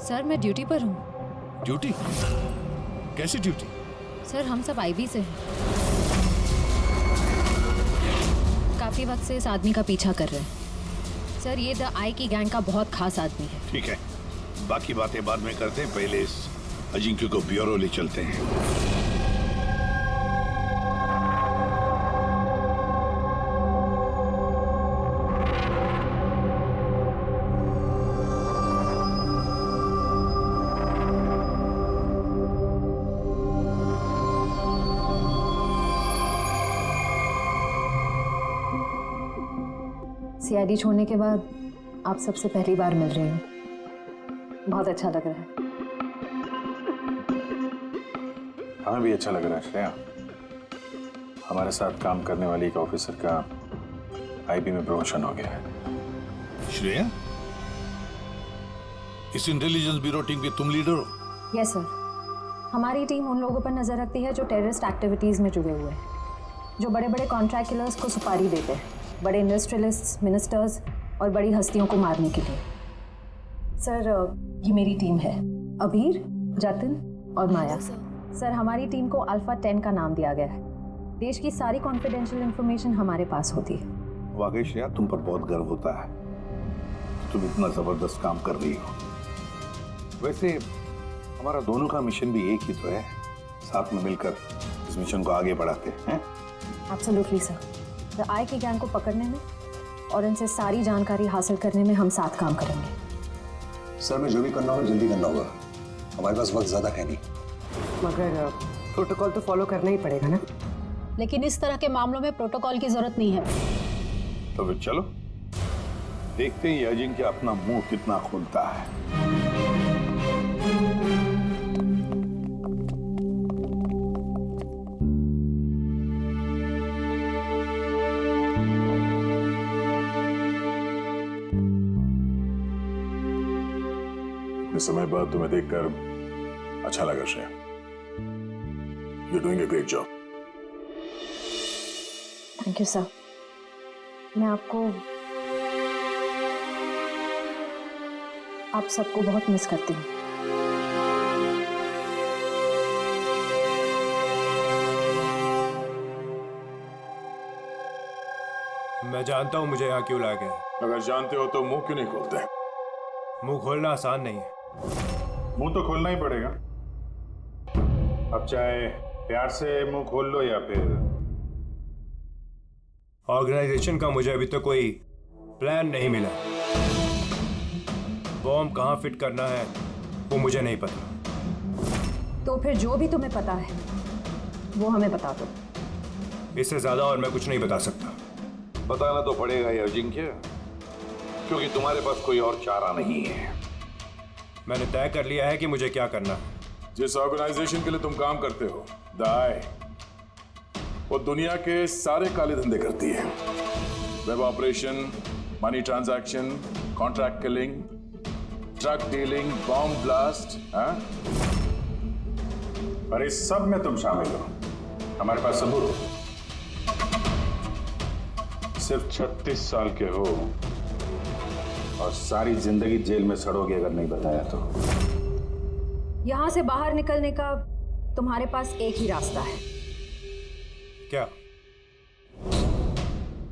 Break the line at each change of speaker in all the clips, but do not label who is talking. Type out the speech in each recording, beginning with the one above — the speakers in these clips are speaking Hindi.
सर मैं ड्यूटी पर हूँ।
ड्यूटी? कैसी ड्यूटी?
सर हम सब आईबी से हैं। काफी वक्त से इस आदमी का पीछा कर रहे हैं। सर ये द आई की गैंग का बहुत खास आदमी है।
ठीक है, बाकी बातें बाद में करते हैं, पहले इस अजिंक्य को ब्यूरो ले चलते हैं।
सीआईडी छोड़ने के बाद आप सबसे पहली बार मिल रही हूँ, बहुत अच्छा लग रहा है।
हमें भी अच्छा लग रहा है श्रेया। हमारे साथ काम करने वाली एक ऑफिसर का आईबी में प्रमोशन हो गया है।
श्रेया, इस इंटेलिजेंस ब्यूरो टीम के तुम लीडर हो?
यस सर, हमारी टीम उन लोगों पर नजर रखती है जो टेररिस्ट एक्टिविटीज में जुड़े हुए हैं, जो बड़े बड़े कॉन्ट्रैक्ट किलर्स को सुपारी देते हैं, बड़े इंडस्ट्रियलिस्ट्स, मिनिस्टर्स और बड़ी हस्तियों को मारने के लिए। सर ये मेरी टीम है, अबीर, जतिन और माया। सर हमारी टीम को अल्फा 10 का नाम दिया गया है। देश की सारी कॉन्फिडेंशियल इंफॉर्मेशन हमारे पास होती है।
वाकई श्रेया, तुम पर बहुत गर्व होता है कि तुम इतना जबरदस्त काम कर रही हो। वैसे हमारा दोनों का मिशन भी एक ही तो है, साथ में मिलकर इस मिशन को आगे बढ़ाते हैं।
एब्सोल्युटली सर, द आई की गैंग को पकड़ने में और इनसे सारी जानकारी हासिल करने में हम साथ काम करेंगे।
सर मैं जो भी करना होगा जल्दी करना होगा, हमारे पास वक्त ज्यादा है नहीं।
मगर प्रोटोकॉल तो फॉलो करना ही पड़ेगा ना।
लेकिन इस तरह के मामलों में प्रोटोकॉल की जरूरत नहीं है।
तो फिर चलो देखते हैं ये अजिंक्य अपना मुंह कितना खोलता है।
समय बाद तुम्हें देखकर अच्छा लगा Shreya. You're doing a great job.
Thank you sir. मैं आप सबको बहुत मिस करती हूँ।
मैं जानता हूँ मुझे यहाँ क्यों लाया गया।
अगर जानते हो तो मुंह क्यों नहीं खोलते?
मुंह खोलना आसान नहीं है।
मुंह तो खोलना ही पड़ेगा। अब चाहे प्यार से मुंह खोल लो या फिर
ऑर्गेनाइजेशन का मुझे अभी तक कोई प्लान नहीं मिला। बॉम्ब कहाँ फिट करना है वो मुझे नहीं पता।
तो फिर जो भी तुम्हें पता है वो हमें बता दो।
इससे ज्यादा और मैं कुछ नहीं बता सकता।
बताना तो पड़ेगा ये अजिंक्य, क्योंकि तुम्हारे पास कोई और चारा नहीं है।
मैंने तय कर लिया है कि मुझे क्या करना है।
जिस ऑर्गेनाइजेशन के लिए तुम काम करते हो, द आई, वो दुनिया के सारे काले धंधे करती है। Web operation, money transaction, contract killing, drug dealing, bomb blast, पर इस सब में तुम शामिल हो। हमारे पास सबूत हो। सिर्फ 36 साल के हो और सारी जिंदगी जेल में सड़ोगे अगर नहीं बताया तो।
यहां से बाहर निकलने का तुम्हारे पास एक ही रास्ता है।
क्या?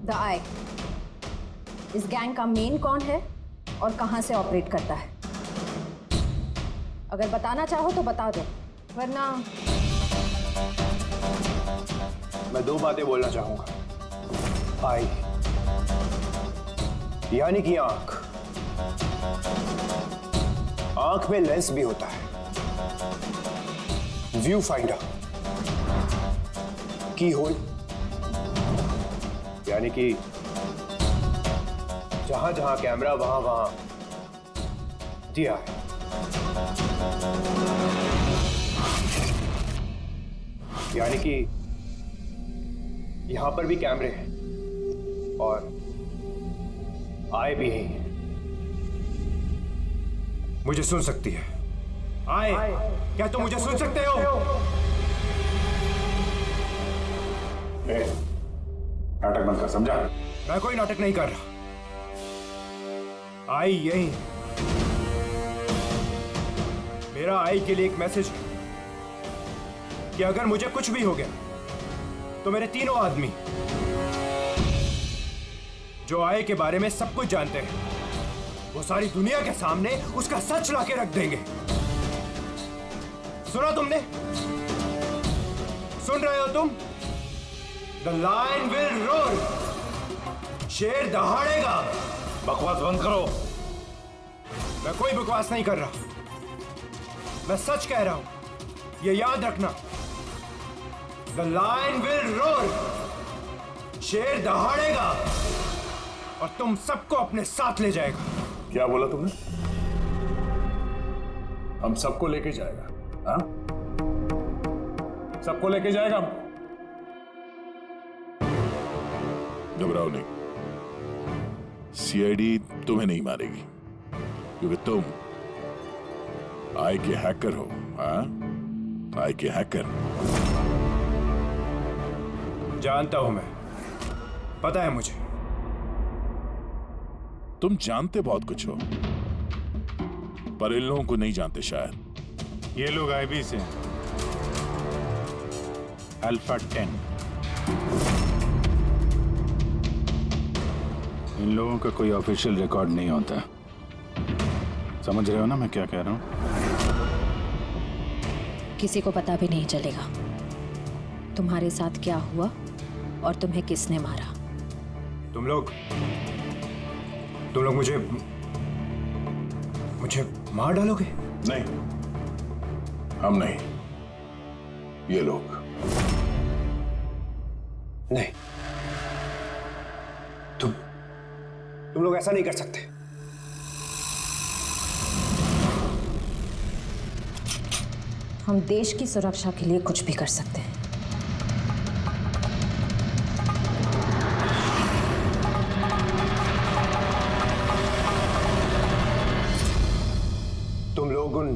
द आई। इस गैंग का मेन कौन है और कहां से ऑपरेट करता है? अगर बताना चाहो तो बता दो, वरना
मैं दो बातें बोलना चाहूंगा। आई यानी कि आंख। आंख में लेंस भी होता है, व्यू फाइंडर, की होल, यानी कि जहां जहां कैमरा वहां वहां दिया है। यानी कि यहां पर भी कैमरे हैं और आए भी हैं। मुझे सुन सकती है। आए, क्या तुम मुझे सुन सकते हो?
नाटक बंद कर, समझा?
मैं कोई नाटक नहीं कर रहा। आई यही
मेरा आई के लिए एक मैसेज है कि अगर मुझे कुछ भी हो गया तो मेरे तीनों आदमी जो आई के बारे में सब कुछ जानते हैं वो सारी दुनिया के सामने उसका सच लाके रख देंगे। सुना तुमने? सुन रहे हो तुम? The lion will roar. शेर दहाड़ेगा।
बकवास बंद करो।
मैं कोई बकवास नहीं कर रहा, मैं सच कह रहा हूं, ये याद रखना। The lion will roar. शेर दहाड़ेगा और तुम सबको अपने साथ ले जाएगा।
क्या बोला तुमने? हम सबको लेके जाएगा? हाँ, सबको लेके जाएगा हमको। घबराओ नहीं, सीआईडी तुम्हें नहीं मारेगी क्योंकि तुम आई के हैकर हो। हाँ, आई के हैकर।
जानता हूं मैं, पता है मुझे।
तुम जानते बहुत कुछ हो पर इन लोगों को नहीं जानते शायद।
ये लोग आईबी से हैं, अल्फा 10। इन लोगों का कोई ऑफिशियल रिकॉर्ड नहीं होता। समझ रहे हो ना मैं क्या कह रहा हूं?
किसी को पता भी नहीं चलेगा तुम्हारे साथ क्या हुआ और तुम्हें किसने मारा।
तुम लोग मुझे मार डालोगे?
नहीं, हम नहीं, ये लोग।
नहीं, तुम लोग ऐसा नहीं कर सकते।
हम देश की सुरक्षा के लिए कुछ भी कर सकते हैं।
तुम लोग उन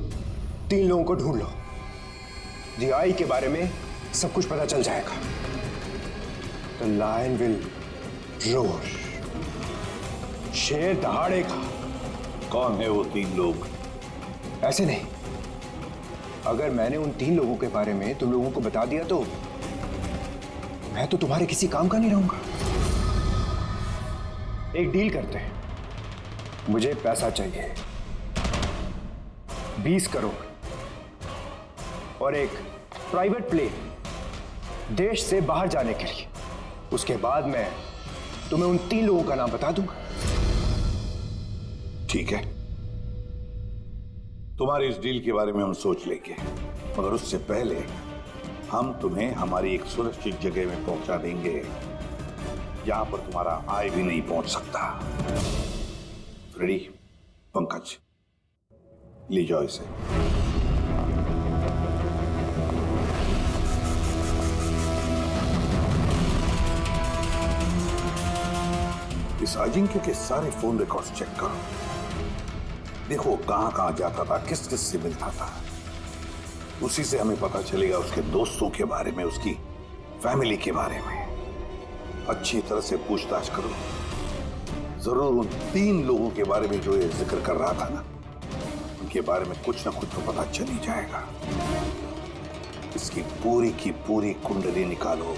3 लोगों को ढूंढ लो। जीआई के बारे में सब कुछ पता चल जाएगा। The lion will roar. शेर दहाड़ेगा।
कौन है वो 3 लोग?
ऐसे नहीं, अगर मैंने उन 3 लोगों के बारे में तुम लोगों को बता दिया तो मैं तो तुम्हारे किसी काम का नहीं रहूंगा। एक डील करते हैं। मुझे पैसा चाहिए 20 करोड़ और एक प्राइवेट प्लेन देश से बाहर जाने के लिए। उसके बाद मैं तुम्हें उन 3 लोगों का नाम बता दूंगा।
ठीक है, तुम्हारी इस डील के बारे में हम सोच लेंगे, मगर उससे पहले हम तुम्हें हमारी एक सुरक्षित जगह में पहुंचा देंगे जहां पर तुम्हारा आई भी नहीं पहुंच सकता। रेडी? पंकज, ले जाओ इसे। इस अजिंक्य के सारे फोन रिकॉर्ड्स चेक करो। देखो कहां कहां जाता था, किस किस से मिलता था। उसी से हमें पता चलेगा उसके दोस्तों के बारे में, उसकी फैमिली के बारे में। अच्छी तरह से पूछताछ करो। जरूर उन 3 लोगों के बारे में जो ये जिक्र कर रहा था ना, उनके बारे में कुछ ना कुछ तो पता चल ही जाएगा। इसकी पूरी की पूरी कुंडली निकालो।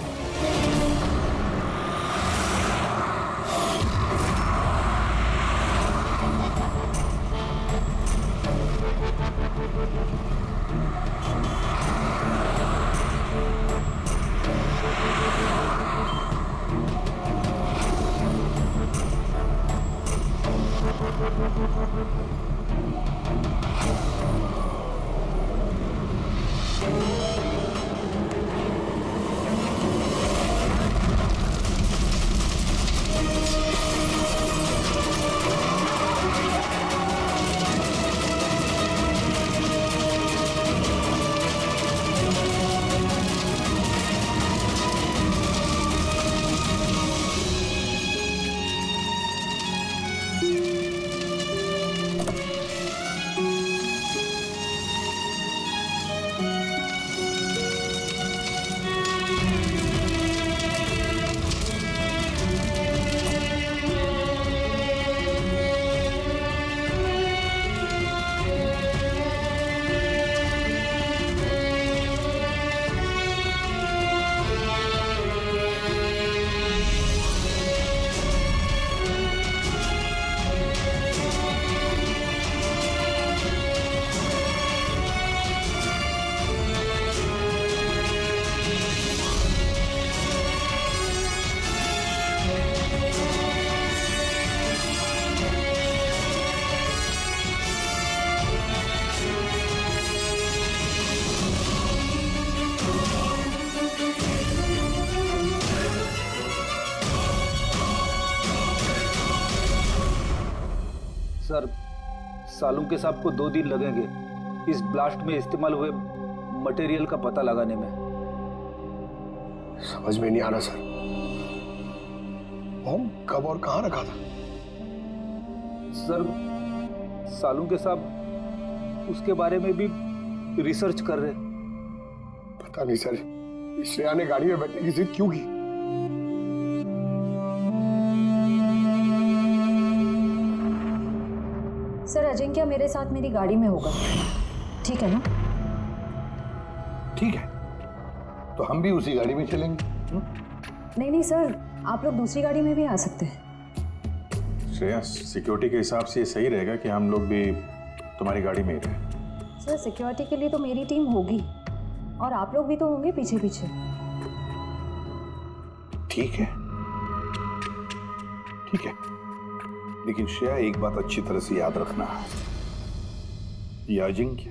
सालुंके साहब को 2 दिन लगेंगे इस ब्लास्ट में इस्तेमाल हुए मटेरियल का पता लगाने में।
समझ में नहीं आ रहा सर, बॉम्ब कब और कहां रखा था?
सर सालुंके साहब उसके बारे में भी रिसर्च कर रहे।
पता नहीं सर, श्रेया ने गाड़ी में बैठने की जिद क्यों की?
सर अजिंक्य मेरे साथ मेरी गाड़ी में होगा, ठीक है ना?
ठीक है, तो हम भी उसी गाड़ी में चलेंगे।
नहीं सर, आप लोग दूसरी गाड़ी में भी आ सकते हैं।
श्रेया, सिक्योरिटी के हिसाब से ये सही रहेगा कि हम लोग भी तुम्हारी गाड़ी में ही रहें।
सर सिक्योरिटी के लिए तो मेरी टीम होगी और आप लोग भी तो होंगे पीछे पीछे।
ठीक है, ठीक है, लेकिन श्रेया एक बात अच्छी तरह से याद रखना, ये अजिंक्य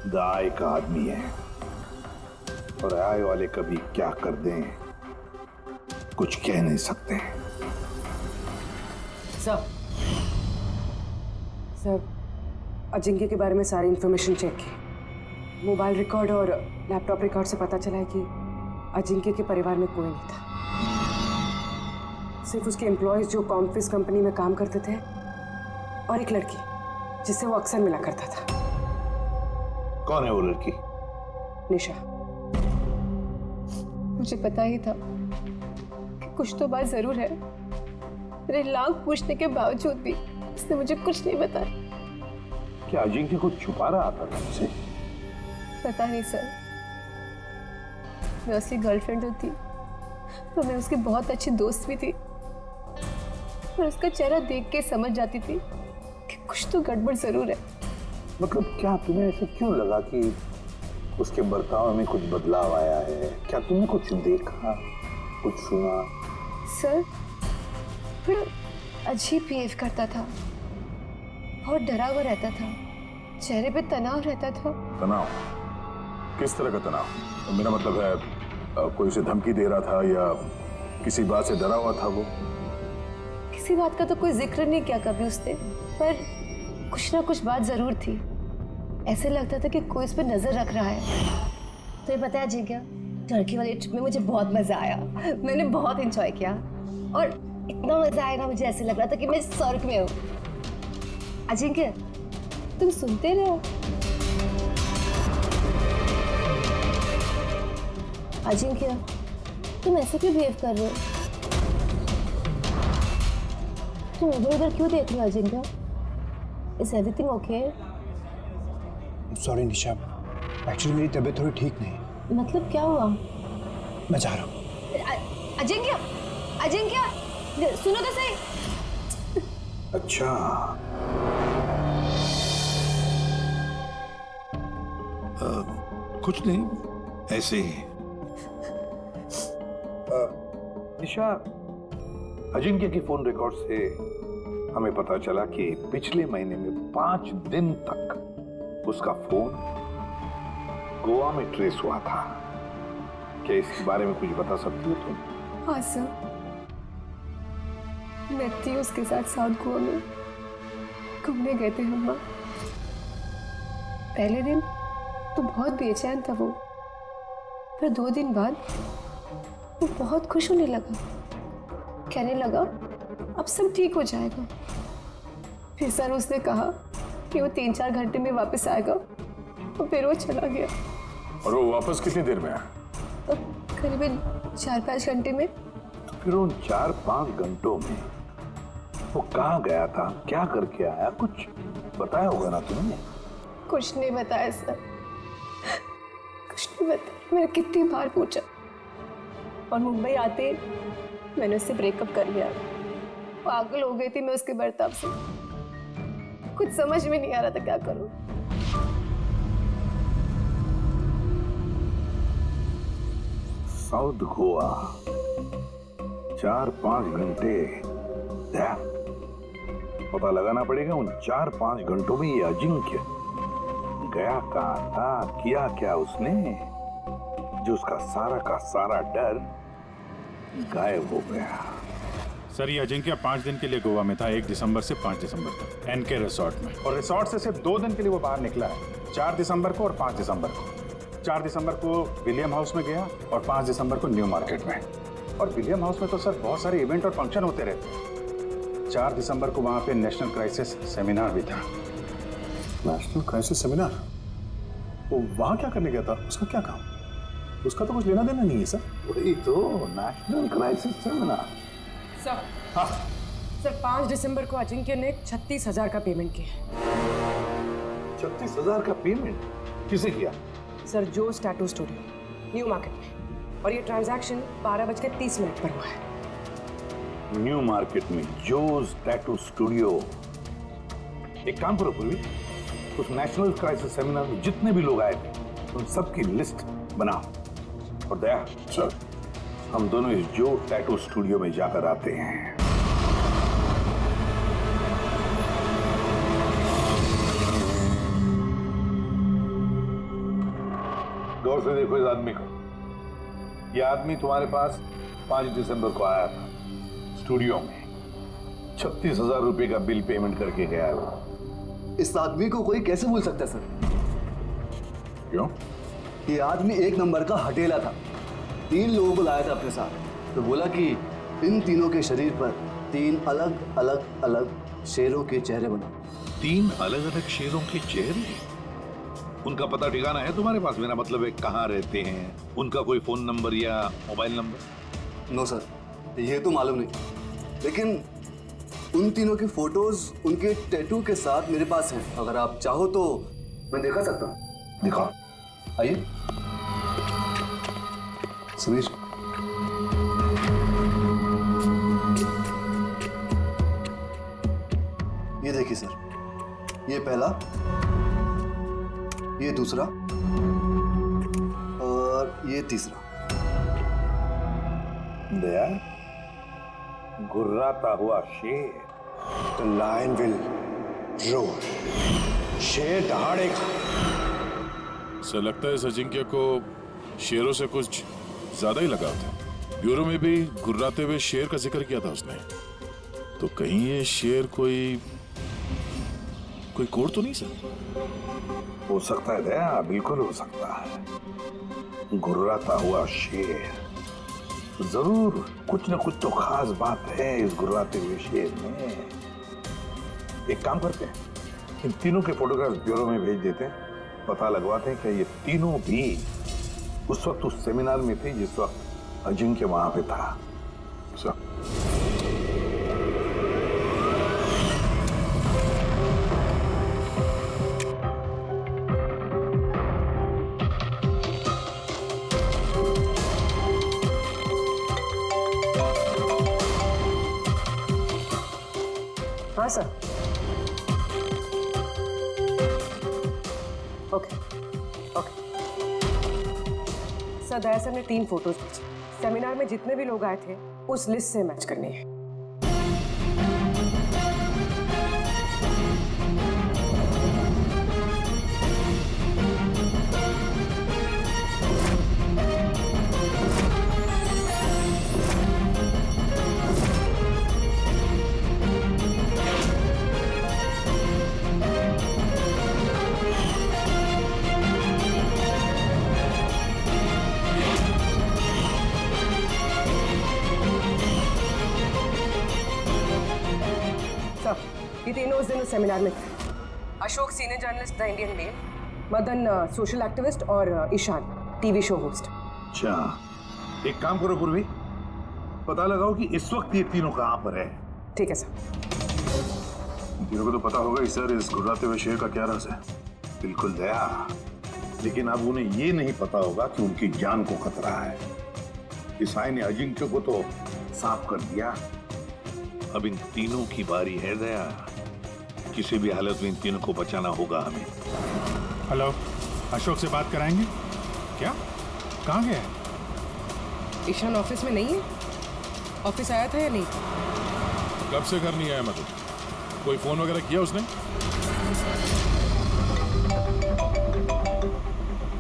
दाई का आदमी है और आय वाले कभी क्या कर दें कुछ कह नहीं सकते।
सर अजिंक्य के बारे में सारी इंफॉर्मेशन चेक की। मोबाइल रिकॉर्ड और लैपटॉप रिकॉर्ड से पता चला है कि अजिंक्य के परिवार में कोई नहीं था, सिर्फ उसके एम्प्लॉयज जो कॉम्फिस कंपनी में काम करते थे और एक लड़की जिससे वो अक्सर मिला करता था।
कौन है वो लड़की?
निशा।
मुझे पता ही था कि कुछ तो बात जरूर है। मेरे लाख पूछने के बावजूद भी उसने मुझे कुछ नहीं बताया।
क्या अजिंक्य कुछ छुपा रहा था तुमसे?
पता नहीं सर, मैं उसकी गर्लफ्रेंड तो थी, तो मैं उसकी बहुत अच्छी दोस्त भी थी और उसका चेहरा देख के समझ जाती थी कि कुछ तो गड़बड़ जरूर है।
मतलब क्या तुम्हें ऐसे क्यों लगा कि उसके बर्ताव में कुछ बदलाव आया है? क्या तुमने कुछ देखा, कुछ सुना?
सर थोड़ा अजीब बिहेव करता था, बहुत डरा हुआ रहता था, चेहरे पे तनाव रहता था।
तनाव? किस तरह का तनाव? मेरा मतलब है कोई उसे धमकी दे रहा था या किसी बात से डरा हुआ था वो?
किसी बात का तो कोई जिक्र नहीं किया कभी उसने, पर कुछ ना कुछ बात जरूर थी। ऐसे लगता था कि कोई उस पर नजर रख रहा है। तो ये पता है जी क्या, टर्की वाली ट्रिप में मुझे बहुत मजा आया, मैंने बहुत एंजॉय किया और इतना मजा आया ना, मुझे ऐसे लग रहा था कि मैं स्वर्ग में हूँ। अजिंक्य तुम सुनते रहो। अजिंक्य तुम ऐसे क्यों बिहेव कर रहे हो? तुम इधर उधर क्यों देख रहे हो Ajinkya? Is everything okay?
Sorry Nisha, actually मेरी तबीयत थोड़ी ठीक नहीं।
मतलब क्या हुआ?
मैं जा रहा हूँ।
अजिंक्य, अजिंक्य सुनो तो सही।
अच्छा, कुछ नहीं, ऐसे ही। निशा, अजिंक्य की फोन रिकॉर्ड से हमें पता चला कि पिछले महीने में 5 दिन तक उसका फोन गोवा में ट्रेस हुआ था। क्या इसके बारे में कुछ बता सकती हो तुम?
हाँ सर, मैं थी उसके साथ साउथ गोवा में, घूमने गए थे हम। पहले दिन तो बहुत बेचैन था वो, फिर 2 दिन बाद वो बहुत खुश होने लगा, कहने लगा अब सब ठीक हो जाएगा। फिर सर उसने कहा कि वो 3-4 घंटे में वापस आएगा और फिर वो चला गया।
और वो वापस कितनी देर में आया?
करीबन 4-5 घंटे में।
तो फिर उन 4-5 घंटों में वो कहाँ गया था, क्या करके आया, कुछ बताया होगा ना तुमने?
कुछ नहीं बताया सर, कुछ नहीं बताया। मैंने कितनी बार पूछा और मुंबई आते मैंने उससे ब्रेकअप कर लिया। पागल हो गई थी मैं उसके बर्ताव से, कुछ समझ में नहीं आ रहा था क्या करूं।
साउथ गोवा 4-5 घंटे, पता लगाना पड़ेगा उन 4-5 घंटों में ये अजिंक्य गया कहाँ था, किया क्या उसने, जो उसका सारा का सारा डर गायब हो गया।
सर ये अजिंक्य 5 दिन के लिए गोवा में था, 1 दिसंबर से 5 दिसंबर तक एनके रिसोर्ट में।
और रिसोर्ट से सिर्फ 2 दिन के लिए वो बाहर निकला है, 4 दिसंबर को और 5 दिसंबर को। 4 दिसंबर को विलियम हाउस में गया और 5 दिसंबर को न्यू मार्केट में। और विलियम हाउस में तो सर बहुत सारे इवेंट और फंक्शन होते रहते हैं। 4 दिसंबर को वहाँ पे नेशनल क्राइसिस सेमिनार भी था।
National crisis seminar? वो वहाँ क्या करने गया था? उसका क्या काम? उसका तो कुछ लेना देना नहीं है सर।
वही तो नेशनल क्राइसिस सेमिनार।
सर, हाँ सर, 5 दिसंबर को अजिंक्य ने 36,000 का पेमेंट किया।
36,000 का पेमेंट किसे किया?
सर, जोस टैटू स्टूडियो न्यू मार्केट में। और ये ट्रांजैक्शन 12:30 पर हुआ है।
न्यू मार्केट में जोस टैटू स्टूडियो। एक काम करो पूर्वी, उस नेशनल क्राइसिस सेमिनार में जितने भी लोग आए थे उन सबकी लिस्ट बनाओ। और दया सर, हम दोनों इस जो टैटू स्टूडियो में जाकर आते हैं। गौर से देखो इस आदमी को। यह आदमी तुम्हारे पास 5 दिसंबर को आया था स्टूडियो में। 36,000 रुपए का बिल पेमेंट करके गया है वो।
इस आदमी को कोई कैसे भूल सकता है सर?
क्यों?
ये आदमी 1 नंबर का हटेला था। 3 लोगों को लाया था अपने साथ, तो बोला कि इन तीनों के शरीर पर 3 अलग शेरों के चेहरे बनाओ।
3 अलग अलग शेरों के चेहरे? उनका पता ठिकाना है तुम्हारे पास? मेरा मतलब है कहाँ रहते हैं, उनका कोई फोन नंबर या मोबाइल नंबर?
नो सर, ये तो मालूम नहीं, लेकिन उन तीनों की फोटोज उनके टैटू के साथ मेरे पास हैं। अगर आप चाहो तो मैं दिखा सकता हूँ।
दिखाओ,
आइए। सुनीश, ये देखिए सर, ये पहला, ये दूसरा और ये तीसरा।
दया, गुर्राता हुआ शेर।
The lion will roar. शेर दहाड़ेगा।
सर लगता है इस अजिंक्य को शेरों से कुछ ज्यादा ही लगाव था। ब्यूरो में भी गुर्राते हुए शेर का जिक्र किया था उसने। तो कहीं ये शेर कोई कोड तो नहीं सर?
हो सकता है दया, बिल्कुल हो सकता है। गुर्राता हुआ शेर, जरूर कुछ न कुछ तो खास बात है इस गुर्राते हुए शेर में। एक काम करते हैं, इन तीनों के फोटोग्राफ ब्यूरो में भेज देते हैं, पता लगवाते हैं कि ये तीनों भी उस वक्त उस सेमिनार में थे जिस वक्त अजिंक्य वहां पे था।
हाँ सर। ओके सर, दया सर ने 3 फोटोज भेजी। सेमिनार में जितने भी लोग आए थे उस लिस्ट से मैच करनी है। ये तीनों उस दिन उस सेमिनार में थे। Ashok senior journalist the Indian Mail, Madan social activist और ईशान टीवी शो होस्ट।
अच्छा, एक काम करो पूर्वी, पता लगाओ कि इस वक्त ये तीनों कहाँ पर है।
ठीक है सर।
तीनों को तो पता होगा ही सर इस गुर्राते हुए शेर का क्या राज है। बिल्कुल दया, लेकिन अब उन्हें ये नहीं पता होगा कि उनकी जान को खतरा है। इस साई ने अजिंक्य को तो साफ कर दिया, अब इन तीनों की बारी है दया। किसी भी हालत में इन तीनों को बचाना होगा हमें।
हेलो, अशोक से बात कराएंगे क्या? कहाँ गया है?
ईशान ऑफिस में नहीं है? ऑफिस आया था या नहीं?
कब से घर नहीं आया? मतलब कोई फोन वगैरह किया उसने?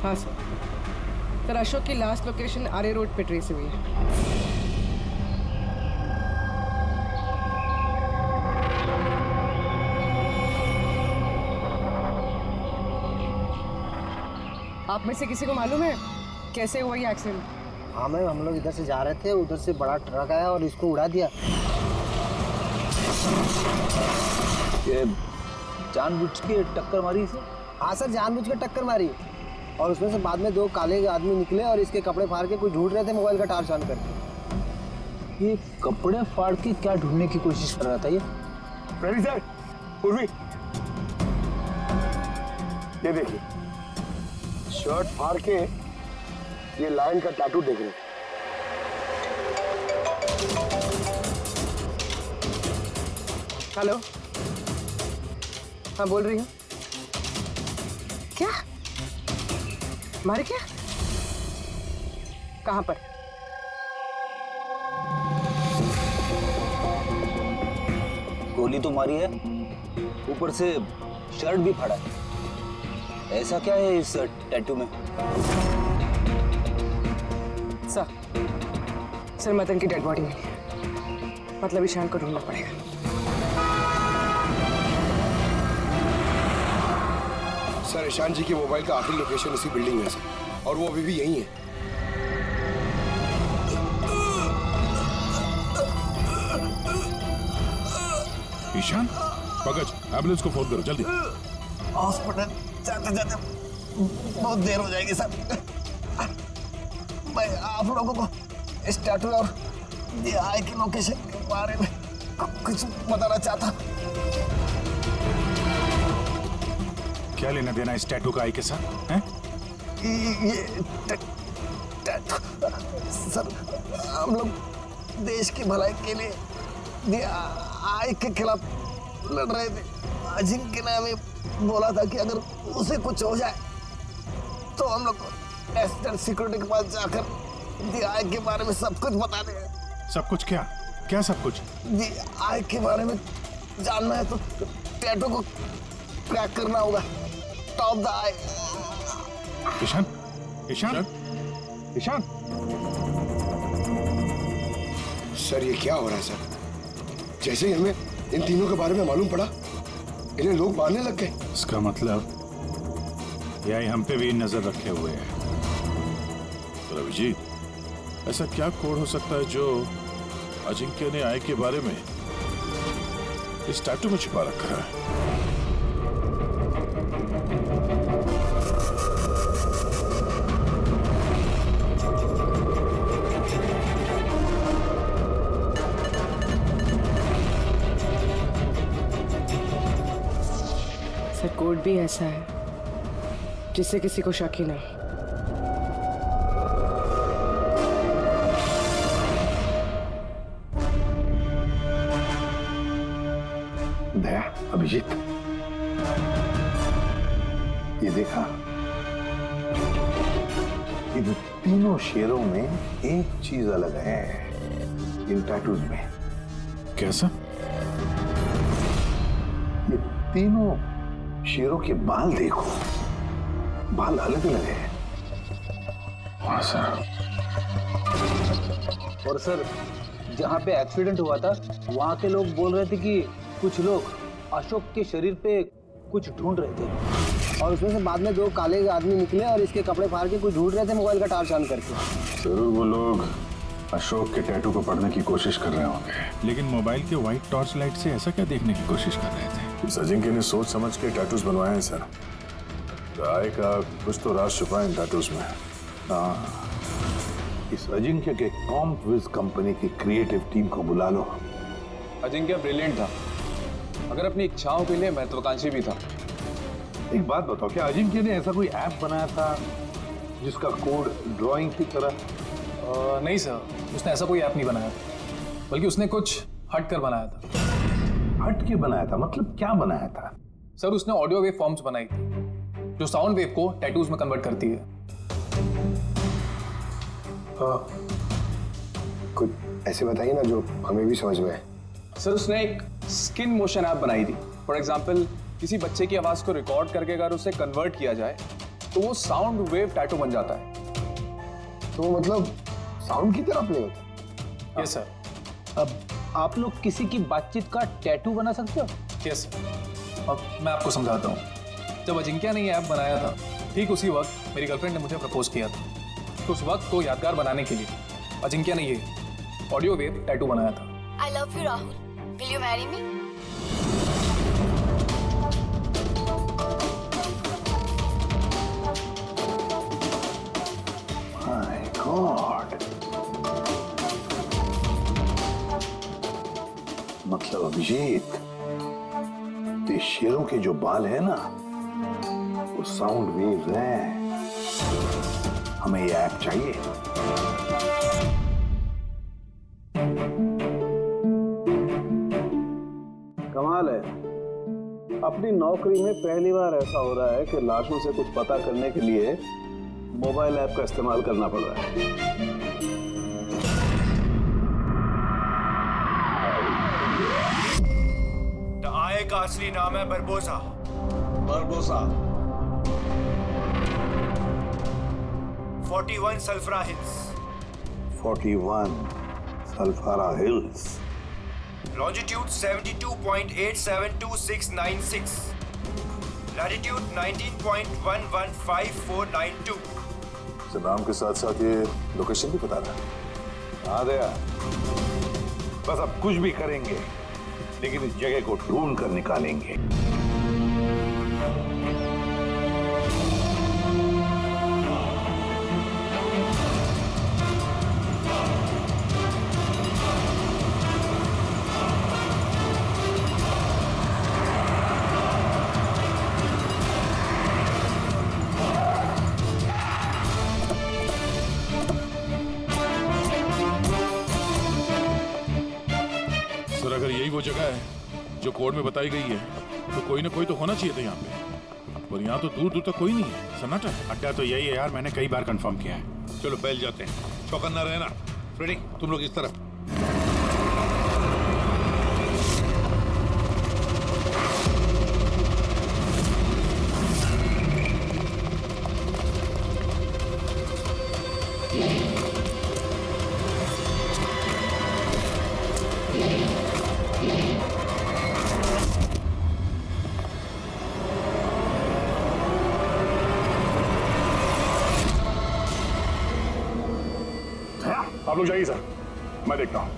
हाँ सर, अशोक की लास्ट लोकेशन आरे रोड पे ट्रेस हुई है। आप में से किसी को मालूम है कैसे हुआ ये एक्सीडेंट?
हाँ मैम, हम लोग इधर से जा रहे थे, उधर से बड़ा ट्रक आया और इसको उड़ा दिया।
ये जानबूझ के टक्कर मारी इसे?
हाँ सर, जानबूझ के टक्कर मारी और उसमें से बाद में 2 काले आदमी निकले और इसके कपड़े फाड़ के कुछ ढूंढ रहे थे मोबाइल का टार्च ऑन करके।
ये कपड़े फाड़ के क्या ढूंढने की कोशिश कर रहा था ये?
रवि सर, पूर्वी, ये देखिए, शर्ट फाड़ के ये लायन का टैटू देख रहे थे।
हेलो, हाँ बोल रही हूँ। क्या मारे? क्या? कहाँ पर?
गोली तो मारी है, ऊपर से शर्ट भी फाड़ा है। ऐसा क्या है इस टैटू में?
सर मदन की डेड बॉडी नहीं है, मतलब ईशान को ढूंढना पड़ेगा।
सर ईशान जी के मोबाइल का आखिरी लोकेशन इसी बिल्डिंग में है सर, और वो अभी भी यहीं है।
ईशान, पंकज, एम्बुलेंस को फोन करो जल्दी।
हॉस्पिटल जाते जाते बहुत देर हो जाएगी सर। मैं आप लोगों को इस टैटू और DI की लोकेशन के बारे में कुछ बताना चाहता।
क्या लेना देना इस टैटू का आई के साथ हैं?
ये टैटू सर, हम लोग देश की भलाई के लिए DI के खिलाफ लड़ रहे थे। अजिंक्य ने हमें बोला था कि अगर उसे कुछ हो जाए तो हम लोग एस्टेट सिक्योरिटी के पास जाकर DI के बारे में सब कुछ बता दें।
सब कुछ क्या? क्या सब कुछ?
DI के बारे में जानना है तो टैटू को क्रैक करना होगा। Top the I.
Ishan, Ishan, Ishan.
Sir ये क्या हो रहा है सर? जैसे ही हमें इन तीनों के बारे में मालूम पड़ा, इन्हें लोग मारने लग गए।
इसका मतलब यही हम पे भी नजर रखे हुए है। तो रविजीत, ऐसा क्या कोड हो सकता है जो अजिंक्य ने आई के बारे में इस टैटू में छिपा रखा है?
सर कोड भी ऐसा है जिससे किसी को शक ही नहीं।
दया, अभिजीत, ये देखा, इन तीनों शेरों में एक चीज अलग है इन टैटूज में।
कैसा?
ये तीनों शेरों के बाल देखो, बाल अलग अलग है।
हाँ सर।
और सर, जहाँ पे एक्सीडेंट हुआ था वहाँ के लोग बोल रहे थे कि कुछ लोग अशोक के शरीर पे कुछ ढूंढ रहे थे
और उसमें से बाद में 2 काले आदमी निकले और इसके कपड़े फाड़ के कुछ ढूंढ रहे थे मोबाइल का टार्च ऑन करके।
जरूर वो लोग अशोक के टैटू को पढ़ने की कोशिश कर रहे होंगे, लेकिन मोबाइल के व्हाइट टॉर्च लाइट से ऐसा क्या देखने की कोशिश कर रहे थे?
इस अजिंक्य ने सोच समझ के टैटूज बनवाए हैं सर। राय का कुछ तो राज छुपा है इन टैटूज में।
हाँ, इस अजिंक्य के कॉम्पविज कंपनी की क्रिएटिव टीम को बुला लो।
अजिंक्य ब्रिलियंट था, अगर अपनी इच्छाओं के लिए महत्वाकांक्षी भी था।
एक बात बताओ, क्या अजिंक्य ने ऐसा कोई ऐप बनाया था जिसका कोड ड्राइंग की तरह?
नहीं सर, उसने ऐसा कोई ऐप नहीं बनाया था, बल्कि उसने कुछ हट कर बनाया था।
हट के बनाया था? मतलब क्या बनाया था?
सर उसने ऑडियो वेव फॉर्म्स बनाई थी जो साउंड वेव को टैटूज में कन्वर्ट करती है।
कुछ ऐसे बताइए ना जो हमें भी समझ में आए।
सर उसने एक स्किन मोशन ऐप बनाई थी। फॉर एग्जाम्पल, किसी बच्चे की आवाज को रिकॉर्ड करके अगर उसे कन्वर्ट किया जाए तो वो साउंड वेव टैटू बन जाता है।
तो मतलब साउंड की तरह प्ले होता है?
Yes sir.
अब आप लोग किसी की बातचीत का टैटू बना सकते हो?
Yes sir. अब मैं आपको समझाता हूँ। जब अजिंक्य ने ये ऐप बनाया था, ठीक उसी वक्त मेरी गर्लफ्रेंड ने मुझे प्रपोज किया था। तो उस वक्त को यादगार बनाने के लिए अजिंक्य ने ये ऑडियो वेव टैटू बनाया था।
I love you, Rahul. Will you marry me?
My God. मतलब अभिजीत, ये शेरों के जो बाल है ना, वो साउंड वेव्स हैं। हमें ये ऐप चाहिए।
कमाल है, अपनी नौकरी में पहली बार ऐसा हो रहा है कि लाशों से कुछ पता करने के लिए मोबाइल ऐप का इस्तेमाल करना पड़ रहा है।
आय का असली नाम है बरबोसा।
बरबोसा
41 सल्फरा हिल्स।
41 सल्फारा हिल्स।
लॉन्जिट्यूड 72.872696। लैटिट्यूड 19.115492।
इस नाम के साथ साथ ये लोकेशन भी बता रहा है।
हाँ दया, बस अब कुछ भी करेंगे, लेकिन इस जगह को ढूंढ कर निकालेंगे।
सर, अगर यही वो जगह है जो कोड में बताई गई है, तो कोई ना कोई तो होना चाहिए था यहाँ पे। पर यहाँ तो दूर दूर तक कोई नहीं है, सन्नाटा है।
अड्डा तो यही है यार, मैंने कई बार कंफर्म किया है।
चलो पहले जाते हैं, चौकन्ना रहना। फ्रेडी, तुम लोग इस तरफ।
आप लोग जाइए सर, मैं देखता हूं।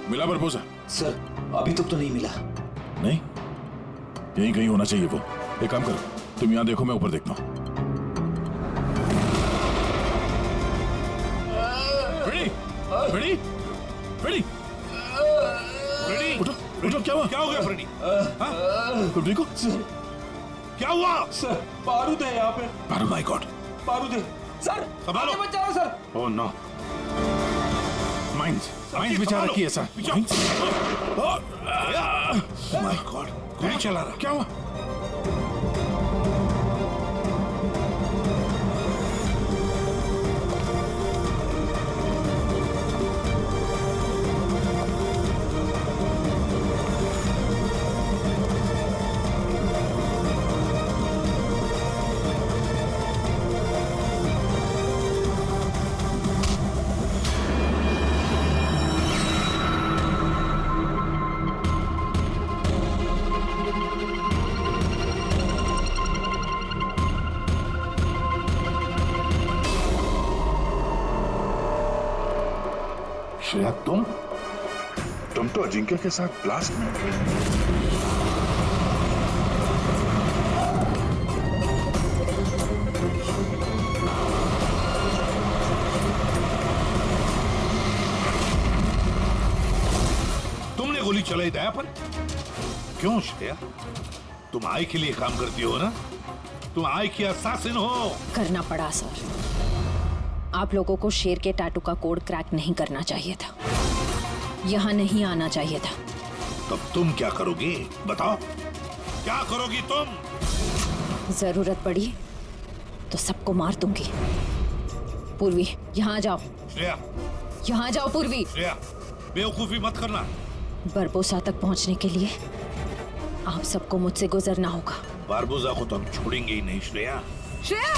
मिला बरबोसा?
सर, अभी तक तो नहीं मिला।
नहीं, यहीं कहीं होना चाहिए वो। एक काम करो, तुम यहाँ देखो, मैं ऊपर देखता हूँ। फ्रेडी, फ्रेडी, फ्रेडी, फ्रेडी, उठो, उठो। क्या हुआ?
क्या हो गया फ्रेडी?
हाँ? तुम ठीक हो?
क्या हुआ?
सर, बारूद है यहाँ पे।
बारूद? माय गॉड,
बारूद है। सर,
संभालो।
बचाओ सर।
ओह नो, माइंस बिचारा रखी है सर।
माय गॉड, गोली चला रहा। क्या हुआ?
श्रेया तुम
तो अजिंक्य के साथ ब्लास्ट में।
तुमने गोली चलाई दया पर? क्यों श्रेया? तुम आई के लिए काम करती हो ना? तुम आई की असासिन हो।
करना पड़ा सर। आप लोगों को शेर के टैटू का कोड क्रैक नहीं करना चाहिए था, यहाँ नहीं आना चाहिए था।
तब तुम क्या करोगी? बताओ, क्या करोगी तुम?
जरूरत पड़ी तो सबको मार दूंगी। पूर्वी, यहाँ आ जाओ।
श्रेया,
यहाँ आ जाओ पूर्वी।
श्रेया, बेवकूफी मत करना।
बरबोसा तक पहुंचने के लिए आप सबको मुझसे गुजरना होगा।
बारबोसा को तो हम छोड़ेंगे ही नहीं श्रेया।
श्रेया!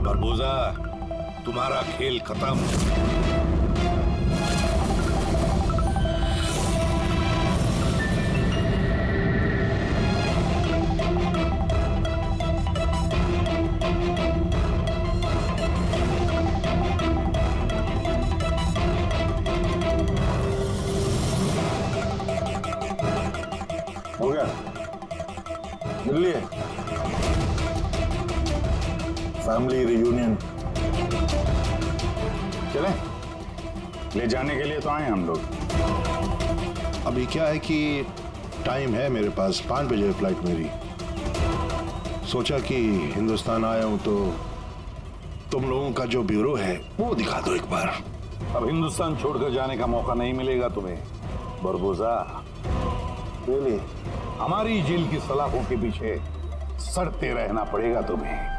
बरबोसा, तुम्हारा खेल खत्म।
हो गया? मिल लिए? Family reunion. चलें? ले जाने के लिए तो आए हम लोग।
अभी क्या है कि टाइम है मेरे पास, 5 बजे फ्लाइट मेरी। सोचा कि हिंदुस्तान आया हूं तो तुम लोगों का जो ब्यूरो है वो दिखा दो एक बार।
अब हिंदुस्तान छोड़कर जाने का मौका नहीं मिलेगा तुम्हें बरबोसा। रियली, हमारी जेल की सलाखों के पीछे सड़ते रहना पड़ेगा तुम्हें।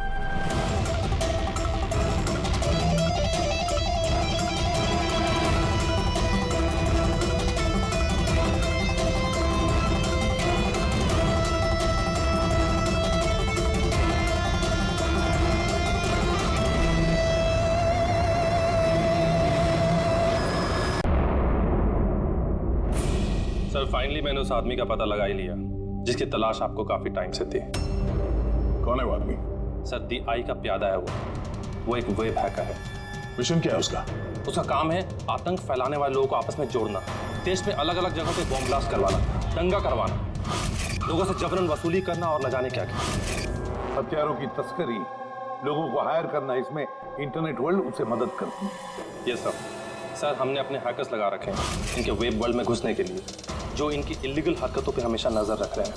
सर फाइनली मैंने उस आदमी का पता लगा ही लिया जिसकी तलाश आपको काफी टाइम से थी।
कौन है वो आदमी?
सर दी आई का प्यादा है वो एक वेब हैकर है।
मिशन क्या है उसका?
उसका काम है आतंक फैलाने वाले लोगों को आपस में जोड़ना, देश में अलग अलग जगहों पे बॉम्ब ब्लास्ट करवाना, दंगा करवाना, लोगों से जबरन वसूली करना और न जाने क्या क्या।
हथियारों की तस्करी, लोगों को हायर करना, इसमें इंटरनेट वर्ल्ड उसे मदद करती है।
ये सर हमने अपने हैकर्स लगा रखे हैं इनके वेब वर्ल्ड में घुसने के लिए, जो इनकी इलीगल हरकतों पे हमेशा नजर रख रहे हैं।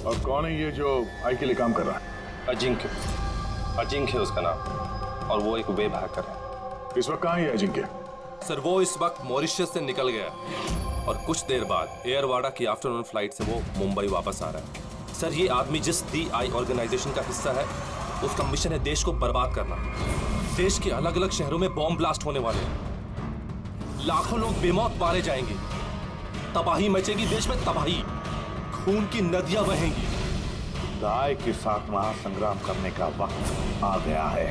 और कौन है ये जो आई के लिए काम कर रहा है?
अजिंक्य है उसका नाम, और वो एक वेब हैकर है।
इस वक्त कहाँ है अजिंक्य?
सर वो इस वक्त मॉरिशस से निकल गया है और कुछ देर बाद एयरवाडा की आफ्टरनून फ्लाइट से वो मुंबई वापस आ रहा है। सर ये आदमी जिस दी आई ऑर्गेनाइजेशन का हिस्सा है, उसका मिशन है देश को बर्बाद करना। देश के अलग अलग शहरों में बॉम्ब ब्लास्ट होने वाले हैं, लाखों लोग बेमौत मारे जाएंगे, तबाही मचेगी, देश में तबाही, खून की नदियां बहेंगी।
दाई के साथ महासंग्राम करने का वक्त आ गया है।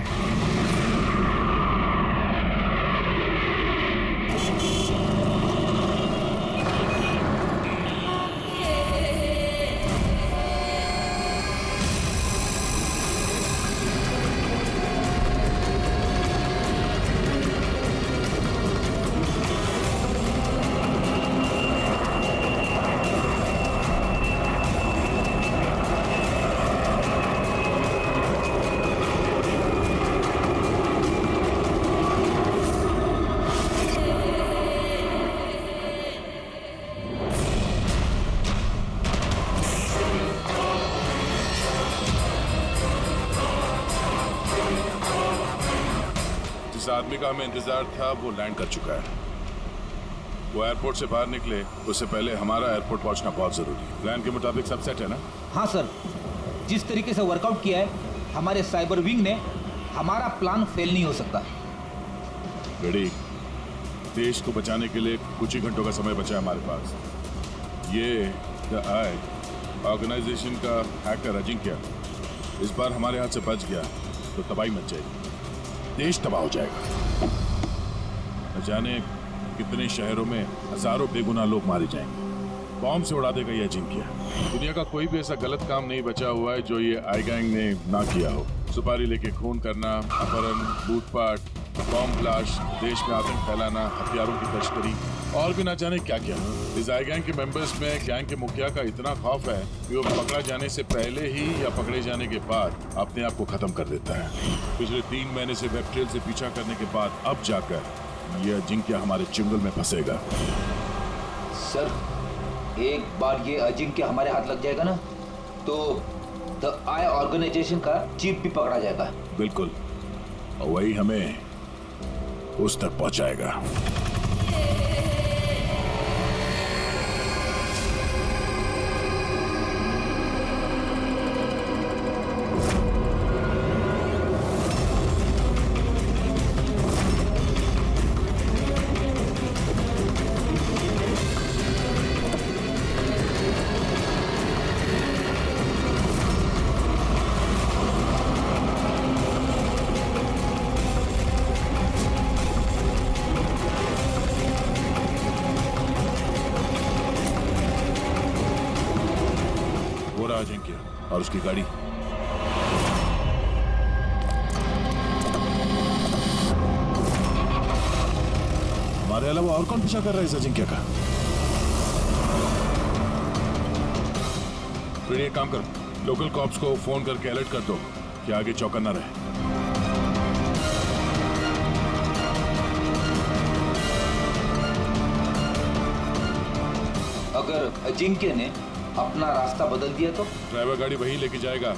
आदमी का हमें इंतजार था वो लैंड कर चुका है। वो एयरपोर्ट से बाहर निकले उससे पहले हमारा एयरपोर्ट पहुंचना बहुत जरूरी है। प्लान के मुताबिक सब सेट है ना?
हाँ सर, जिस तरीके से वर्कआउट किया है हमारे साइबर विंग ने, हमारा प्लान फेल नहीं हो सकता।
रेडी। देश को बचाने के लिए कुछ ही घंटों का समय बचा है हमारे पास। ये द आई ऑर्गेनाइजेशन का हैकर अजिंक्य इस बार हमारे हाथ से बच गया तो तबाही मच जाएगी, देश तबाह हो जाएगा। न जाने कितने शहरों में हजारों बेगुनाह लोग मारे जाएंगे। बॉम्ब से उड़ा देगा ये अजिंक्य। दुनिया का कोई भी ऐसा गलत काम नहीं बचा हुआ है जो ये आई गैंग ने ना किया हो। सुपारी लेके खून करना, अपहरण, लूटपाट, बॉम्ब ब्लास्ट, देश में आतंक फैलाना, हथियारों की तस्करी और भी ना जाने क्या क्या। इस आई गैंग के मेंबर्स में गैंग के मुखिया का इतना खौफ है कि वो पकड़ा जाने से पहले ही या पकड़े जाने के बाद अपने आप को खत्म कर देता है। पिछले 3 महीने से वेब ट्रेल से पीछा करने के बाद अब जाकर ये अजिंक्य हमारे चुंगल में फंसेगा।
सर, एक बार ये अजिंक्य हमारे हाथ लग जाएगा ना तो द आई ऑर्गेनाइजेशन का चीफ भी पकड़ा जाएगा।
बिल्कुल, और वही हमें उस तक पहुंचाएगा। अजिंक्य और उसकी गाड़ी। हमारे अलावा और कौन पीछा कर रहा है इस अजिंक्य का? फिर एक काम कर, लोकल कॉप्स को फोन करके अलर्ट कर दो कि आगे चौकन्ना रहे।
अगर अजिंक्य ने अपना रास्ता बदल दिया तो?
ड्राइवर गाड़ी वही लेके जाएगा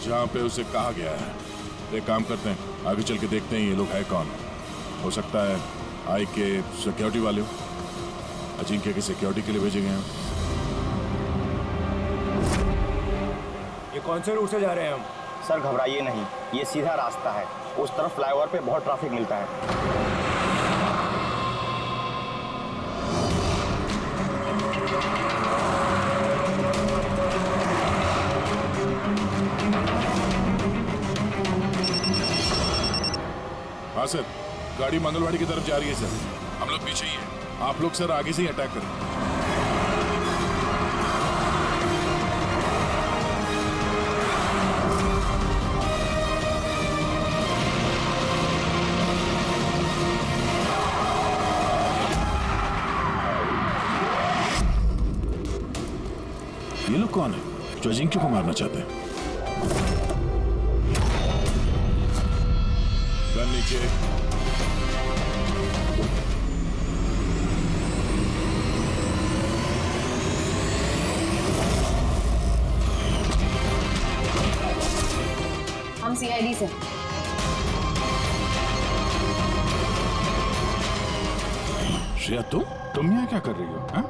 जहां पे उसे कहा गया है। एक काम करते हैं, आगे चल के देखते हैं ये लोग है कौन। हो सकता है आई के सिक्योरिटी वाले हो, अजिंक्य की सिक्योरिटी के लिए भेजे गए हैं।
ये कौन से रूट से जा रहे हैं हम?
सर घबराइए नहीं, ये सीधा रास्ता है। उस तरफ फ्लाईओवर पे बहुत ट्रैफिक मिलता है।
हाँ सर, गाड़ी मंगलवाड़ी की तरफ जा रही है सर। हम लोग पीछे ही हैं। आप लोग सर आगे से ही अटैक करें। ये लोग कौन है जो अजिंक्य को मारना चाहते हैं? गन नीचे।
हम सीआईडी से।
श्रेया तुम यहाँ क्या कर रही हो? हाँ?